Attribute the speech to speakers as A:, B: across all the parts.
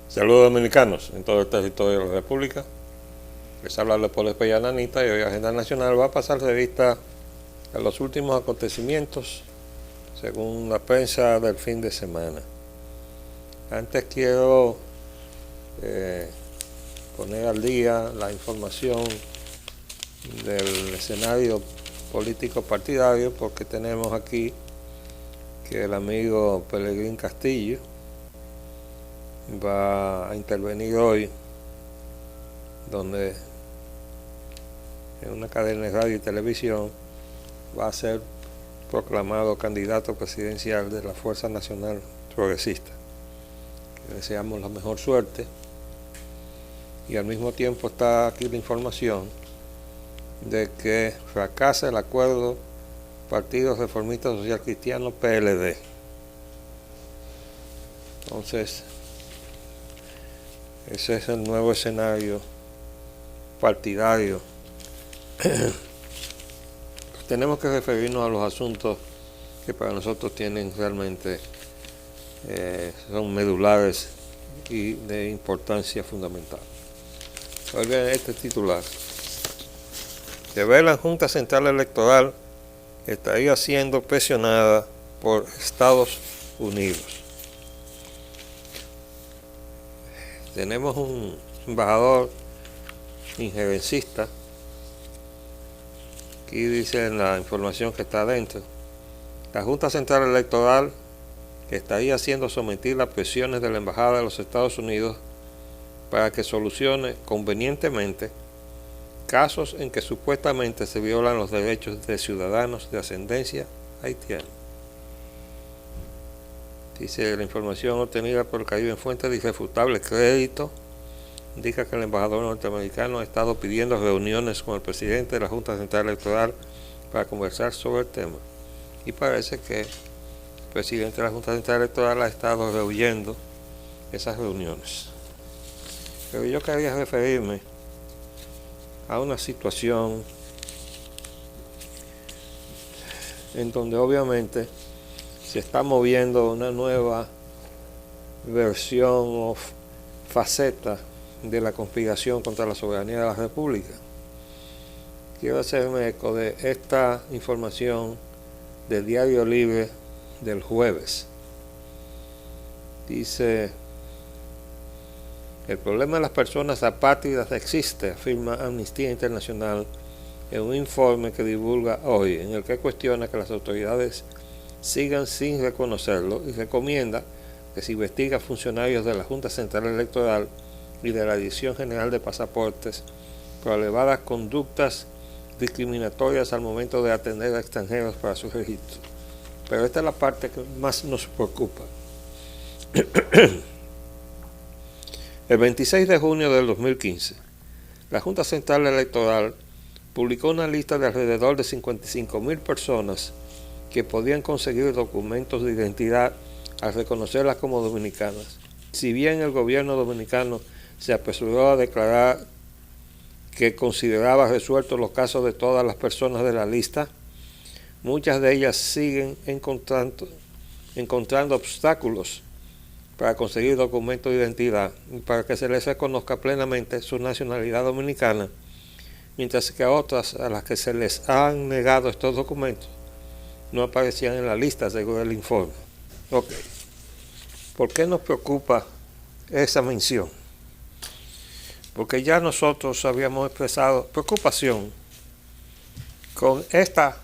A: Saludos dominicanos en todo el territorio de la República. Les habla Leopoldo Espella Nanita y hoy Agenda Nacional va a pasar revista a los últimos acontecimientos según la prensa del fin de semana. Antes quiero poner al día la información del escenario político partidario, porque tenemos aquí que el amigo Pelegrín Castillo va a intervenir hoy, donde en una cadena de radio y televisión va a ser proclamado candidato presidencial de la Fuerza Nacional Progresista. Le deseamos la mejor suerte, y al mismo tiempo está aquí la información de que fracasa el acuerdo Partido Reformista Social Cristiano PLD. Entonces, ese es el nuevo escenario partidario. Tenemos que referirnos a los asuntos que para nosotros tienen realmente son medulares y de importancia fundamental. Oigan este titular: que ve la Junta Central Electoral estaría siendo presionada por Estados Unidos. Tenemos un embajador injerencista. Aquí dice en la información que está adentro: la Junta Central Electoral estaría siendo sometida a presiones de la Embajada de los Estados Unidos para que solucione convenientemente casos en que supuestamente se violan los derechos de ciudadanos de ascendencia haitiana. Dice la información obtenida por el Caribe en fuente de irrefutable crédito, indica que el embajador norteamericano ha estado pidiendo reuniones con el presidente de la Junta Central Electoral para conversar sobre el tema, y parece que el presidente de la Junta Central Electoral ha estado rehuyendo esas reuniones. Pero yo quería referirme a una situación en donde obviamente se está moviendo una nueva versión o faceta de la conspiración contra la soberanía de la República. Quiero hacerme eco de esta información del Diario Libre del jueves. Dice: el problema de las personas apátridas existe, afirma Amnistía Internacional en un informe que divulga hoy, en el que cuestiona que las autoridades sigan sin reconocerlo y recomienda que se investigue a funcionarios de la Junta Central Electoral y de la Dirección General de Pasaportes por elevadas conductas discriminatorias al momento de atender a extranjeros para su registro. Pero esta es la parte que más nos preocupa. El 26 de junio del 2015, la Junta Central Electoral publicó una lista de alrededor de 55,000 personas que podían conseguir documentos de identidad al reconocerlas como dominicanas. Si bien el gobierno dominicano se apresuró a declarar que consideraba resueltos los casos de todas las personas de la lista, muchas de ellas siguen encontrando obstáculos para conseguir documentos de identidad y para que se les reconozca plenamente su nacionalidad dominicana, mientras que a otras, a las que se les han negado estos documentos, no aparecían en la lista según el informe. Ok. ¿Por qué nos preocupa esa mención? Porque ya nosotros habíamos expresado preocupación con esta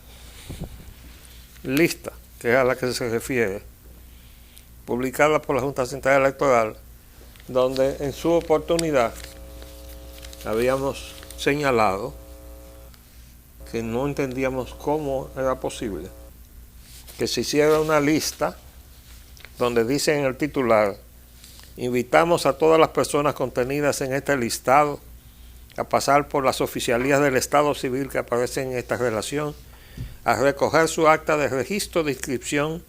A: lista, que es a la que se refiere, publicada por la Junta Central Electoral, donde en su oportunidad habíamos señalado que no entendíamos cómo era posible que se hiciera una lista donde dice en el titular: invitamos a todas las personas contenidas en este listado a pasar por las oficialías del Estado Civil que aparecen en esta relación, a recoger su acta de registro de inscripción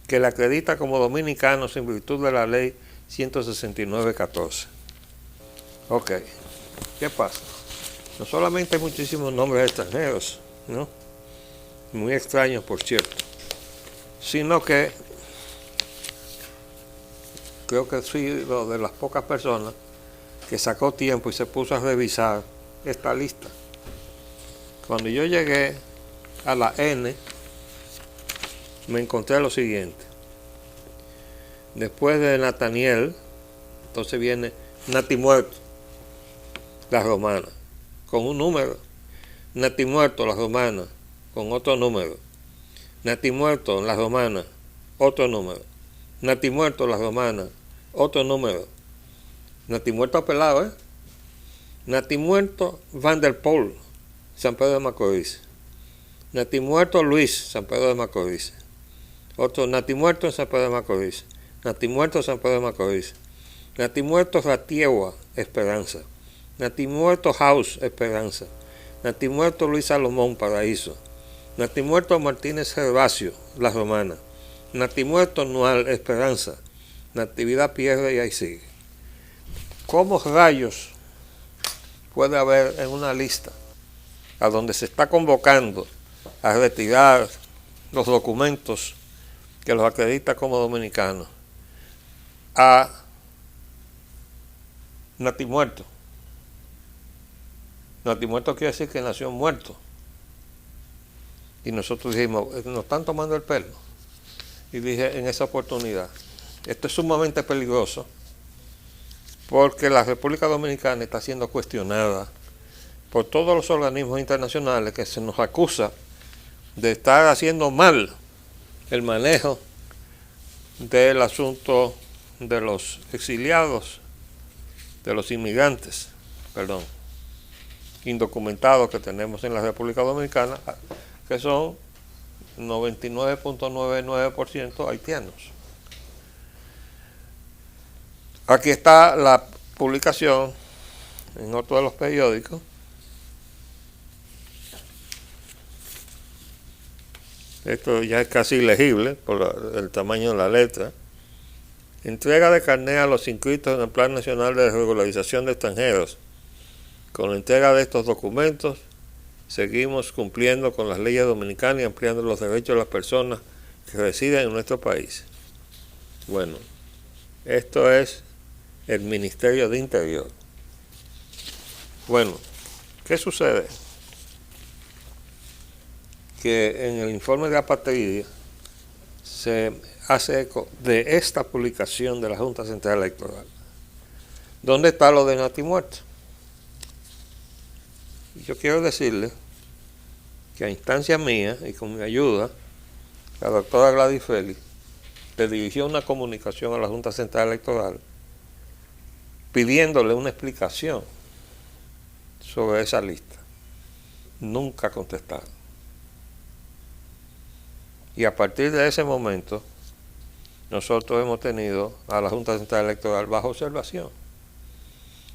A: que le acredita como dominicanos en virtud de la ley 169/14. Ok, ¿qué pasa? No solamente hay muchísimos nombres extranjeros, ¿no? Muy extraños, por cierto, sino que creo que soy de las pocas personas que sacó tiempo y se puso a revisar esta lista. Cuando yo llegué a la N, me encontré lo siguiente. Después de Nataniel, entonces viene Natimuerto, la romana, con un número. Natimuerto, la romana, con otro número. Natimuerto, la romana, otro número. Natimuerto, la romana, otro número. Natimuerto pelado, ¿eh? Natimuerto Van der Poel, San Pedro de Macorís. Natimuerto Luis, San Pedro de Macorís. Otro Natimuerto en San Pedro de Macorís. Natimuerto San Pedro de Macorís. Natimuerto Ratiegua, Esperanza. Natimuerto House, Esperanza. Natimuerto Luis Salomón, Paraíso. Natimuerto Martínez Gervasio, La Romana. Natimuerto Nual, Esperanza. Natividad Pierre, y ahí sigue. ¿Cómo rayos puede haber en una lista a donde se está convocando a retirar los documentos que los acredita como dominicanos a Natimuerto? Natimuerto quiere decir que nació muerto. Y nosotros dijimos, nos están tomando el pelo. Y dije en esa oportunidad, esto es sumamente peligroso, porque la República Dominicana está siendo cuestionada por todos los organismos internacionales que se nos acusa de estar haciendo mal el manejo del asunto de los exiliados, de los inmigrantes, indocumentados que tenemos en la República Dominicana, que son 99.99% haitianos. Aquí está la publicación en otro de los periódicos. Esto ya es casi ilegible por el tamaño de la letra. Entrega de carnet a los inscritos en el Plan Nacional de Regularización de Extranjeros. Con la entrega de estos documentos, seguimos cumpliendo con las leyes dominicanas y ampliando los derechos de las personas que residen en nuestro país. Bueno, esto es el Ministerio de Interior. Bueno, ¿qué sucede? Que en el informe de Apatridia se hace eco de esta publicación de la Junta Central Electoral. ¿Dónde está lo de Natimuerto? Yo quiero decirle que a instancia mía y con mi ayuda, la doctora Gladys Félix le dirigió una comunicación a la Junta Central Electoral pidiéndole una explicación sobre esa lista. Nunca contestaron. Y a partir de ese momento, nosotros hemos tenido a la Junta Central Electoral bajo observación.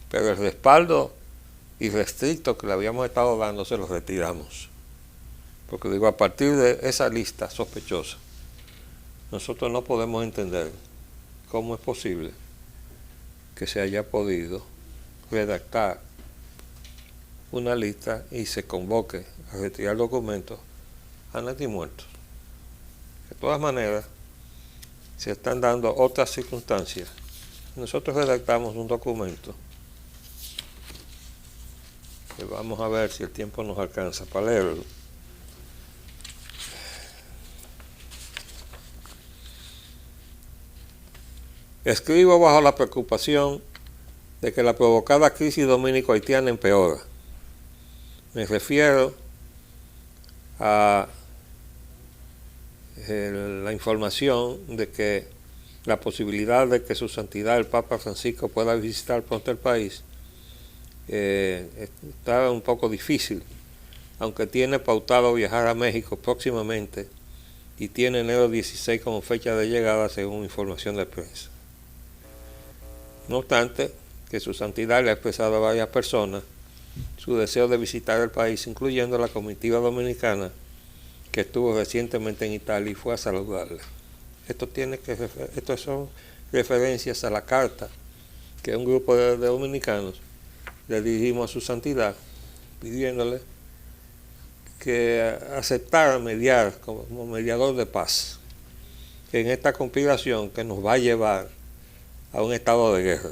A: Pero el respaldo irrestricto que le habíamos estado dando se lo retiramos. Porque digo, a partir de esa lista sospechosa, nosotros no podemos entender cómo es posible que se haya podido redactar una lista y se convoque a retirar documentos a Natimuerto. De todas maneras, se están dando otras circunstancias. Nosotros redactamos un documento que vamos a ver si el tiempo nos alcanza para leerlo. Escribo bajo la preocupación de que la provocada crisis dominico-haitiana empeora. Me refiero a la información de que la posibilidad de que su santidad el Papa Francisco pueda visitar pronto el país está un poco difícil, aunque tiene pautado viajar a México próximamente y tiene enero 16 como fecha de llegada según información de prensa. No obstante, que su santidad le ha expresado a varias personas su deseo de visitar el país, incluyendo la comitiva dominicana que estuvo recientemente en Italia y fue a saludarla. Estos son referencias a la carta que un grupo de dominicanos le dirigimos a su santidad, pidiéndole que aceptara mediar como mediador de paz en esta conspiración que nos va a llevar a un estado de guerra.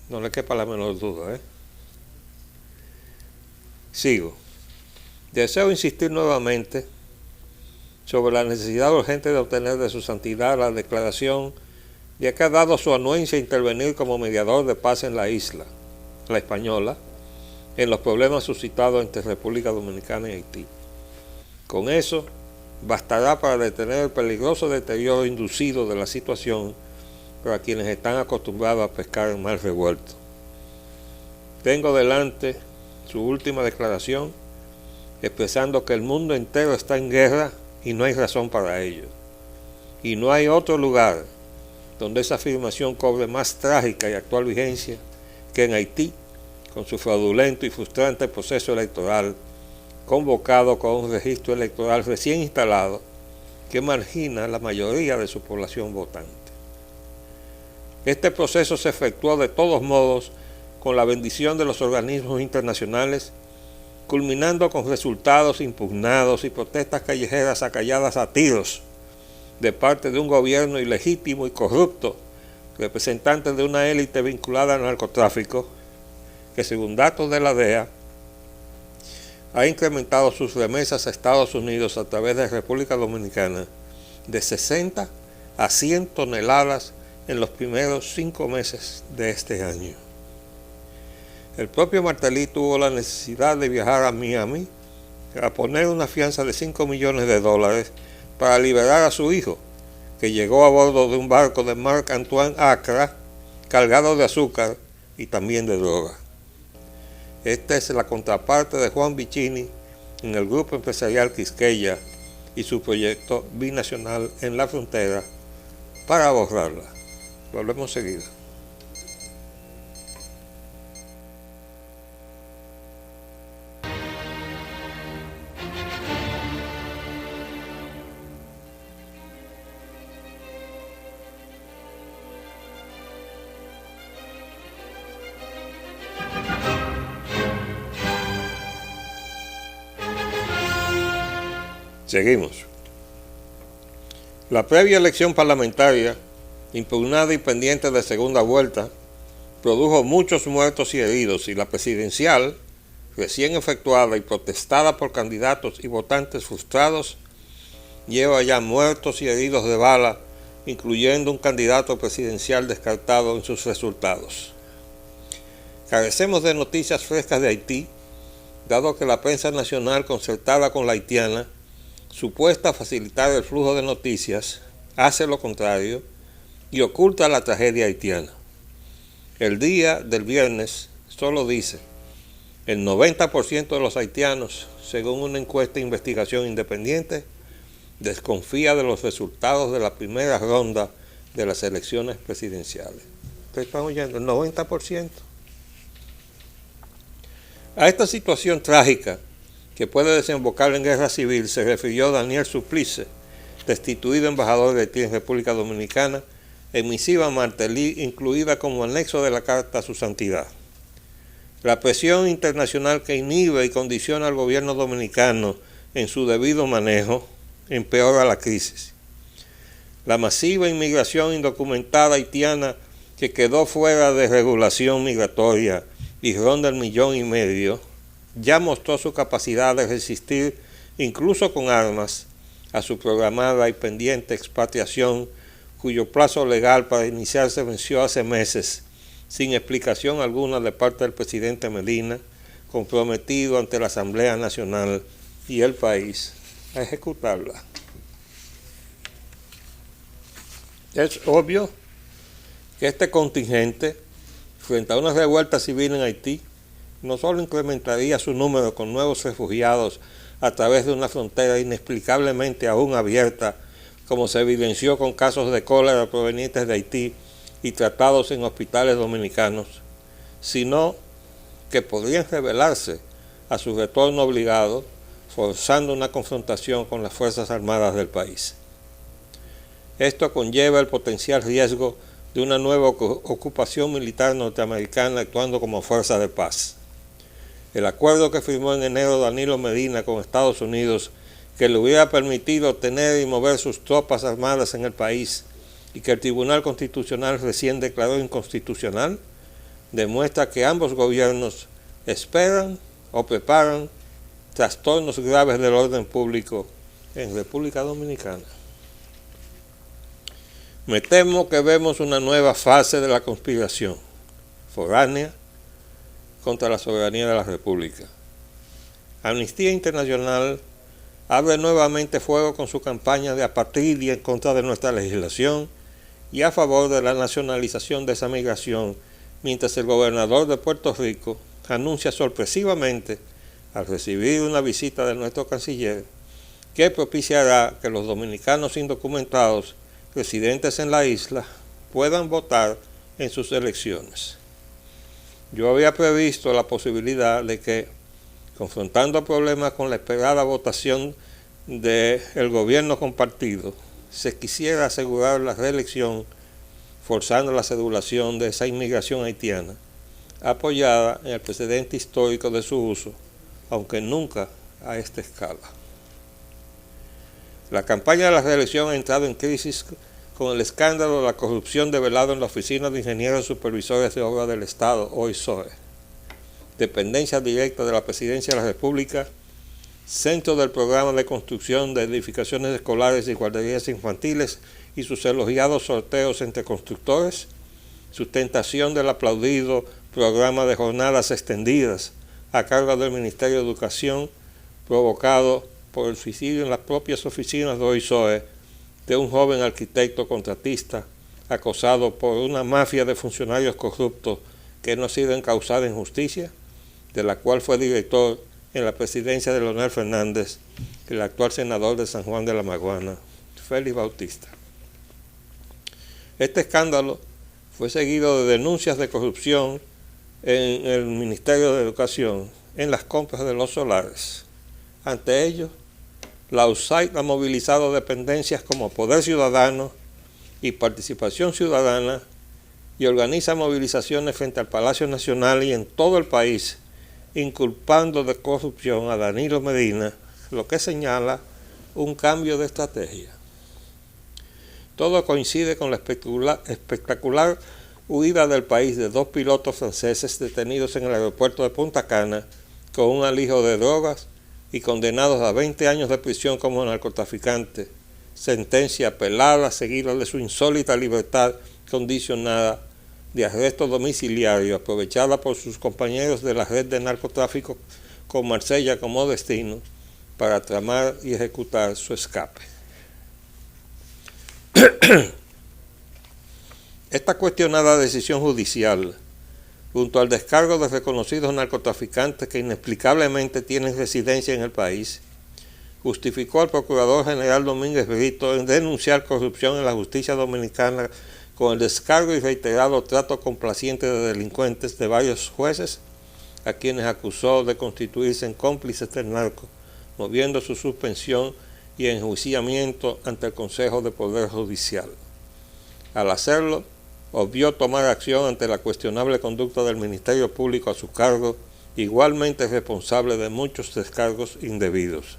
A: No le quepa la menor duda. Sigo. Deseo insistir nuevamente sobre la necesidad urgente de obtener de su santidad la declaración de que ha dado su anuencia a intervenir como mediador de paz en la isla, la Española, en los problemas suscitados entre República Dominicana y Haití. Con eso, bastará para detener el peligroso deterioro inducido de la situación para quienes están acostumbrados a pescar en mar revuelto. Tengo delante su última declaración, expresando que el mundo entero está en guerra y no hay razón para ello. Y no hay otro lugar donde esa afirmación cobre más trágica y actual vigencia que en Haití, con su fraudulento y frustrante proceso electoral, convocado con un registro electoral recién instalado que margina a la mayoría de su población votante. Este proceso se efectuó de todos modos con la bendición de los organismos internacionales, culminando con resultados impugnados y protestas callejeras acalladas a tiros de parte de un gobierno ilegítimo y corrupto, representante de una élite vinculada al narcotráfico, que según datos de la DEA, ha incrementado sus remesas a Estados Unidos a través de República Dominicana de 60 a 100 toneladas en los primeros 5 meses de este año. El propio Martelly tuvo la necesidad de viajar a Miami a poner una fianza de $5 millones para liberar a su hijo, que llegó a bordo de un barco de Marc-Antoine Accra cargado de azúcar y también de droga. Esta es la contraparte de Juan Vicini en el grupo empresarial Quisqueya y su proyecto binacional en la frontera para borrarla. Volvemos seguida. Seguimos. La previa elección parlamentaria, impugnada y pendiente de segunda vuelta, produjo muchos muertos y heridos, y la presidencial, recién efectuada y protestada por candidatos y votantes frustrados, lleva ya muertos y heridos de bala, incluyendo un candidato presidencial descartado en sus resultados. Carecemos de noticias frescas de Haití, dado que la prensa nacional, concertada con la haitiana, supuesta a facilitar el flujo de noticias, hace lo contrario y oculta la tragedia haitiana. El día del viernes solo dice: el 90% de los haitianos, según una encuesta de investigación independiente, desconfía de los resultados de la primera ronda de las elecciones presidenciales. ¿Ustedes están oyendo? El 90%. A esta situación trágica, que puede desembocar en guerra civil, se refirió Daniel Suplice, destituido embajador de Haití en República Dominicana, en misiva Martelly, incluida como anexo de la Carta a su Santidad. La presión internacional que inhibe y condiciona al gobierno dominicano en su debido manejo empeora la crisis. La masiva inmigración indocumentada haitiana, que quedó fuera de regulación migratoria y ronda el 1,5 millones, ya mostró su capacidad de resistir, incluso con armas, a su programada y pendiente expatriación, cuyo plazo legal para iniciarse venció hace meses, sin explicación alguna de parte del presidente Medina, comprometido ante la Asamblea Nacional y el país a ejecutarla. Es obvio que este contingente, frente a una revuelta civil en Haití, no solo incrementaría su número con nuevos refugiados a través de una frontera inexplicablemente aún abierta, como se evidenció con casos de cólera provenientes de Haití y tratados en hospitales dominicanos, sino que podrían revelarse a su retorno obligado, forzando una confrontación con las Fuerzas Armadas del país. Esto conlleva el potencial riesgo de una nueva ocupación militar norteamericana actuando como fuerza de paz. El acuerdo que firmó en enero Danilo Medina con Estados Unidos, que le hubiera permitido tener y mover sus tropas armadas en el país, y que el Tribunal Constitucional recién declaró inconstitucional, demuestra que ambos gobiernos esperan o preparan trastornos graves del orden público en República Dominicana. Me temo que vemos una nueva fase de la conspiración foránea contra la soberanía de la República. Amnistía Internacional abre nuevamente fuego con su campaña de apatridia en contra de nuestra legislación y a favor de la nacionalización de esa migración, mientras el gobernador de Puerto Rico anuncia sorpresivamente, al recibir una visita de nuestro canciller, que propiciará que los dominicanos indocumentados residentes en la isla puedan votar en sus elecciones. Yo había previsto la posibilidad de que, confrontando problemas con la esperada votación del gobierno compartido, se quisiera asegurar la reelección forzando la cedulación de esa inmigración haitiana, apoyada en el precedente histórico de su uso, aunque nunca a esta escala. La campaña de la reelección ha entrado en crisis con el escándalo de la corrupción develado en la Oficina de Ingenieros Supervisores de Obras del Estado, OISOE, dependencia directa de la Presidencia de la República, centro del programa de construcción de edificaciones escolares y guarderías infantiles y sus elogiados sorteos entre constructores, sustentación del aplaudido programa de jornadas extendidas a cargo del Ministerio de Educación, provocado por el suicidio en las propias oficinas de OISOE de un joven arquitecto contratista acosado por una mafia de funcionarios corruptos que no ha sido encausada en justicia, de la cual fue director en la presidencia de Leonel Fernández, el actual senador de San Juan de la Maguana, Félix Bautista. Este escándalo fue seguido de denuncias de corrupción en el Ministerio de Educación en las compras de los solares. Ante ello, la USAID ha movilizado dependencias como Poder Ciudadano y Participación Ciudadana y organiza movilizaciones frente al Palacio Nacional y en todo el país, inculpando de corrupción a Danilo Medina, lo que señala un cambio de estrategia. Todo coincide con la espectacular huida del país de 2 pilotos franceses detenidos en el aeropuerto de Punta Cana con un alijo de drogas y condenados a 20 años de prisión como narcotraficantes, sentencia apelada seguida de su insólita libertad condicionada de arresto domiciliario aprovechada por sus compañeros de la red de narcotráfico con Marsella como destino para tramar y ejecutar su escape. Esta cuestionada decisión judicial, junto al descargo de reconocidos narcotraficantes que inexplicablemente tienen residencia en el país, justificó al Procurador General Domínguez Brito en denunciar corrupción en la justicia dominicana con el descargo y reiterado trato complaciente de delincuentes de varios jueces, a quienes acusó de constituirse en cómplices del narco, moviendo su suspensión y enjuiciamiento ante el Consejo de Poder Judicial. Al hacerlo, obvió tomar acción ante la cuestionable conducta del Ministerio Público a su cargo, igualmente responsable de muchos descargos indebidos.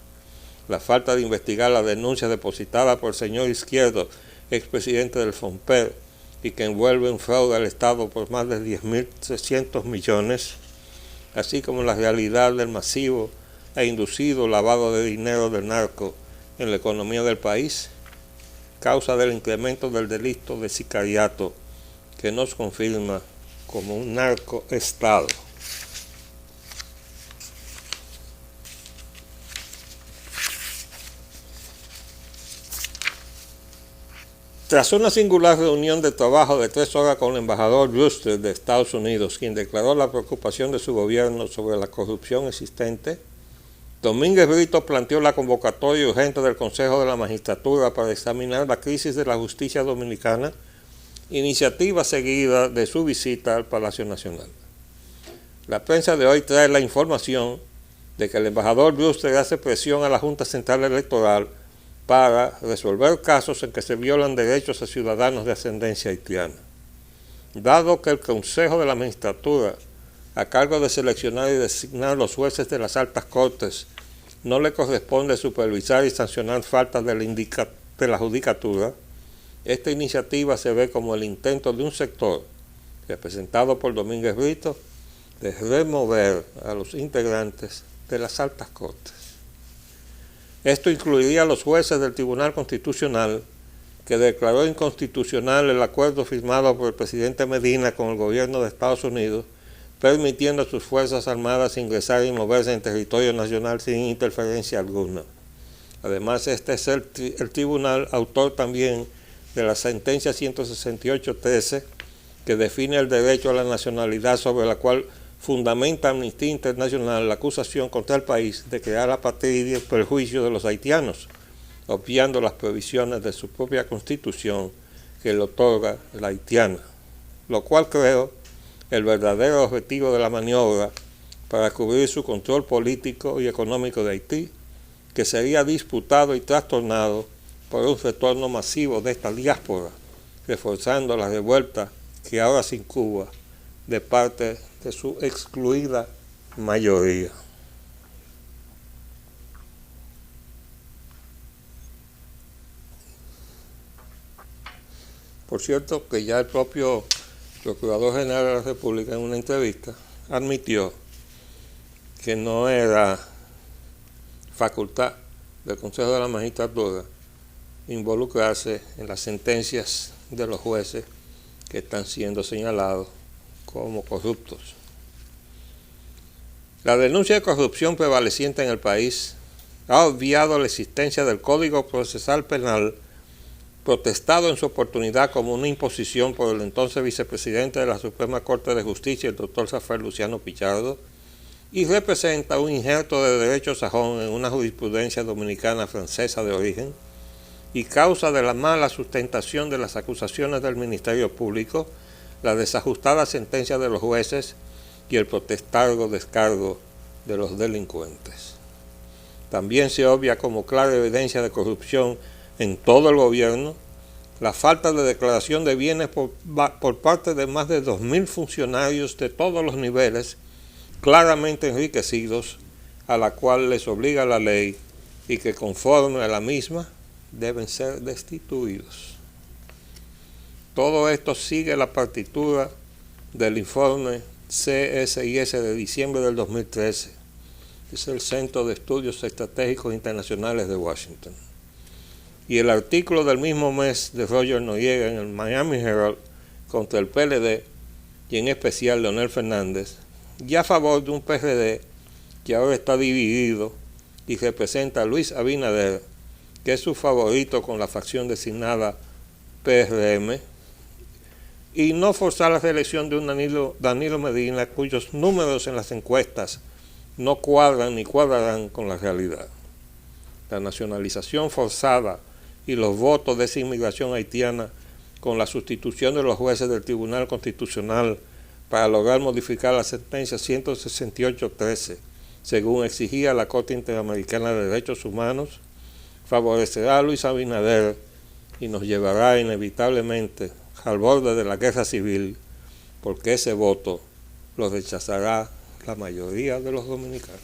A: La falta de investigar la denuncia depositada por el señor Izquierdo, expresidente del FONPER, y que envuelve un fraude al Estado por más de 10.300 millones, así como la realidad del masivo e inducido lavado de dinero del narco en la economía del país, causa del incremento del delito de sicariato, que nos confirma como un narcoestado. Tras una singular reunión de trabajo de 3 horas con el embajador Brewster de Estados Unidos, quien declaró la preocupación de su gobierno sobre la corrupción existente, Domínguez Brito planteó la convocatoria urgente del Consejo de la Magistratura para examinar la crisis de la justicia dominicana, iniciativa seguida de su visita al Palacio Nacional. La prensa de hoy trae la información de que el embajador Brewster hace presión a la Junta Central Electoral para resolver casos en que se violan derechos a ciudadanos de ascendencia haitiana. Dado que el Consejo de la Magistratura, a cargo de seleccionar y designar los jueces de las altas cortes, no le corresponde supervisar y sancionar faltas de la judicatura, Esta iniciativa se ve como el intento de un sector, representado por Domínguez Brito, de remover a los integrantes de las altas cortes. Esto incluiría a los jueces del Tribunal Constitucional, que declaró inconstitucional el acuerdo firmado por el presidente Medina con el gobierno de Estados Unidos, permitiendo a sus Fuerzas Armadas ingresar y moverse en territorio nacional sin interferencia alguna. Además, este es el tribunal autor también de la sentencia 168-13, que define el derecho a la nacionalidad, sobre la cual fundamenta Amnistía Internacional la acusación contra el país de crear apatridia en perjuicio de los haitianos, obviando las provisiones de su propia constitución que le otorga la haitiana, lo cual creo el verdadero objetivo de la maniobra para cubrir su control político y económico de Haití, que sería disputado y trastornado por un retorno masivo de esta diáspora, reforzando la revuelta que ahora se incuba de parte de su excluida mayoría. Por cierto, que ya el propio Procurador General de la República en una entrevista admitió que no era facultad del Consejo de la Magistratura involucrarse en las sentencias de los jueces que están siendo señalados como corruptos. La denuncia de corrupción prevaleciente en el país ha obviado la existencia del Código Procesal Penal, protestado en su oportunidad como una imposición por el entonces vicepresidente de la Suprema Corte de Justicia, el doctor Rafael Luciano Pichardo, y representa un injerto de derecho sajón en una jurisprudencia dominicana francesa de origen, y causa de la mala sustentación de las acusaciones del Ministerio Público, la desajustada sentencia de los jueces y el protestado descargo de los delincuentes. También se obvia como clara evidencia de corrupción en todo el gobierno la falta de declaración de bienes por parte de más de 2.000 funcionarios de todos los niveles, claramente enriquecidos, a la cual les obliga la ley y que conforme a la misma deben ser destituidos. Todo esto sigue la partitura del informe CSIS de diciembre del 2013, que es el Centro de Estudios Estratégicos Internacionales de Washington. Y el artículo del mismo mes de Roger Noriega en el Miami Herald contra el PLD, y en especial Leonel Fernández, ya a favor de un PRD que ahora está dividido y representa a Luis Abinader, que es su favorito con la facción designada PRM, y no forzar la reelección de un Danilo Medina cuyos números en las encuestas no cuadran ni cuadrarán con la realidad. La nacionalización forzada y los votos de esa inmigración haitiana con la sustitución de los jueces del Tribunal Constitucional para lograr modificar la sentencia 168-13, según exigía la Corte Interamericana de Derechos Humanos, favorecerá a Luis Abinader y nos llevará inevitablemente al borde de la guerra civil, porque ese voto lo rechazará la mayoría de los dominicanos.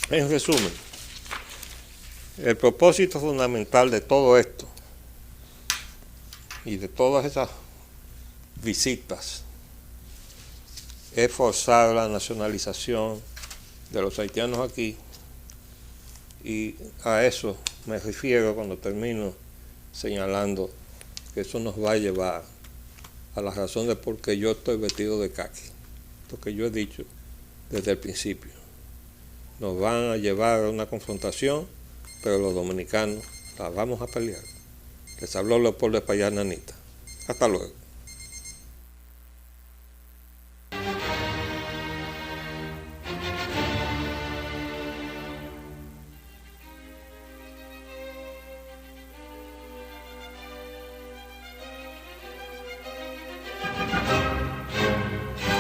A: En resumen, el propósito fundamental de todo esto y de todas esas visitas es forzar la nacionalización de los haitianos aquí, y a eso me refiero cuando termino señalando que eso nos va a llevar a la razón de por qué yo estoy vestido de caqui, lo que yo he dicho desde el principio. Nos van a llevar a una confrontación, pero los dominicanos la vamos a pelear. Les habló Leopoldo Espaillat Nanita. Hasta luego.